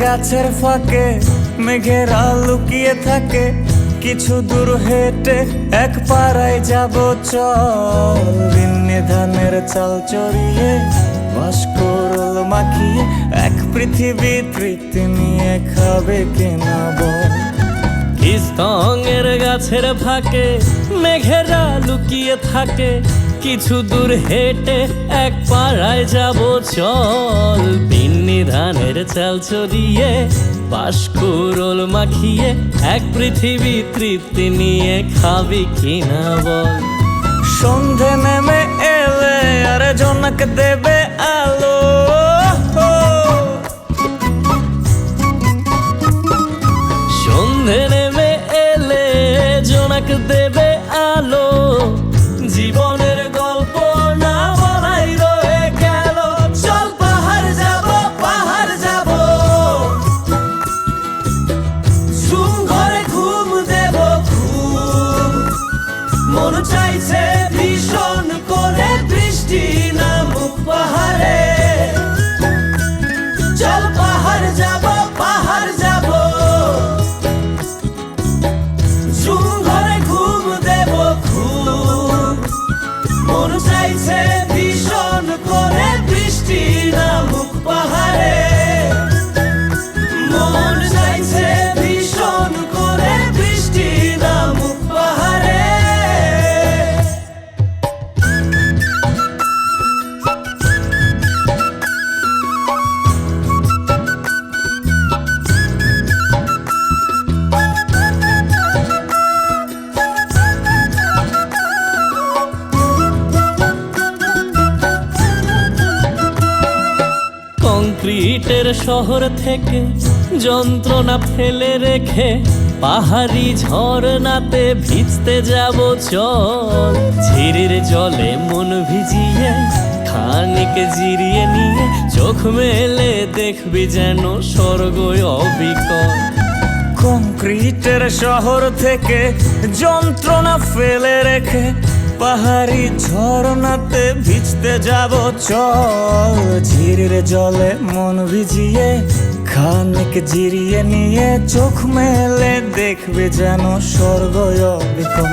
গাছের ফাঁকে মেঘেরা লুকিয়ে থাকে, কিছু দূর হেঁটে এক পাড়ায় যাব চল। বিন্নি ধানের চাল চড়িয়ে বাঁশকুড়ুল মাখিয়ে এক পৃথিবী তৃপ্তি নিয়ে খাবে কিনা বল। স্তঙের গাছের ফাঁকে মেঘেরা লুকিয়ে থাকে, কিছু দূর হেঁটে এক পাড়ায় যাব চল। বিন্নি ধানের চাল চড়িয়ে বাঁশকুড়ুল মাখিয়ে এক পৃথিবী তৃপ্তি নিয়ে খাবি কিনা বল। সন্ধে নেমে এলে আর জনক দেবে আলো, সন্ধে নেমে এলে জোনাক দেবে আলো। জীবনের গল্প না বলাই রয়ে গেল, চল পাহাড় যাব পাহাড় যাব। ঝুম ঘরে ঘুম দেব ঘুম, মন চাইছে ভীষণ করে বৃষ্টি নামুক পাহাড়ে। চল পাহাড় যাব পাহাড় যাব। ঝুম ঘরে ঘুম দেব ঘুম, মন চাইছে ভীষণ করে বৃষ্টি নামুক পাহাড়ে। মন চাইছে ভীষণ করে বৃষ্টি নামুক পাহাড়ে। কংক্রিটের শহর থেকে যন্ত্রণা ফেলে রেখে পাহাড়ি ঝরনাতে ভিজতে যাব চল। ঝিরির জলে মন ভিজিয়ে খানিক জিরিয়ে নিয়ে চোখ মেলে দেখবি যেন স্বর্গ অবিকল। কংক্রিটের শহর থেকে যন্ত্রণা ফেলে রেখে পাহাড়ি ঝরনাতে ভিজতে যাব চল। ঝিরির জলে মন ভিজিয়ে খানিক জিরিয়ে নিয়ে চোখ মেলে দেখবে যেন স্বর্গ অবিকল।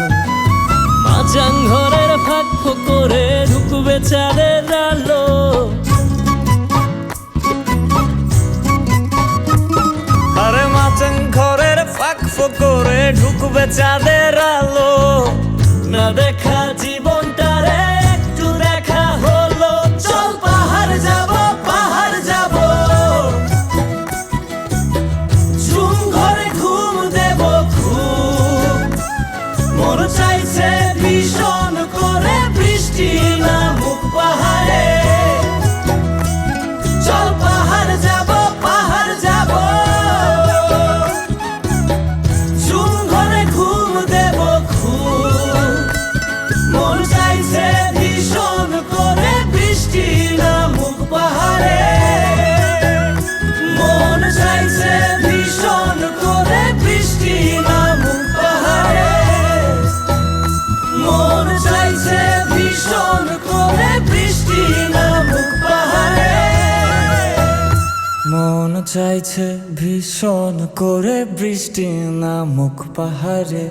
মাচাং ঘরের ফাঁক করে ঢুকবে চাঁদের আলো, আরে মাচাং ঘরের ফাঁক করে ঢুকবে চাঁদের আলো। না দেখা জীবনটারে একটু দেখা হলো, চল পাহাড় যাব পাহাড় যাব। ঝুম ঘরে ঘুম দেব ঘুম, মন চাইছে ভীষণ করে বৃষ্টি নামুক পাহাড়ে। চল পাহাড় যাব পাহাড় যাব। ঝুম ঘরে ঘুম দেব ঘুম, মন চাইছে ভীষণ করে বৃষ্টি নামুক পাহাড়ে। মন চাইছে ভীষণ করে বৃষ্টি নামুক পাহাড়ে। মন চাইছে ভীষণ করে বৃষ্টি নামুক পাহাড়ে। মন চাইছে ভীষণ করে বৃষ্টি নামুক পাহাড়ে।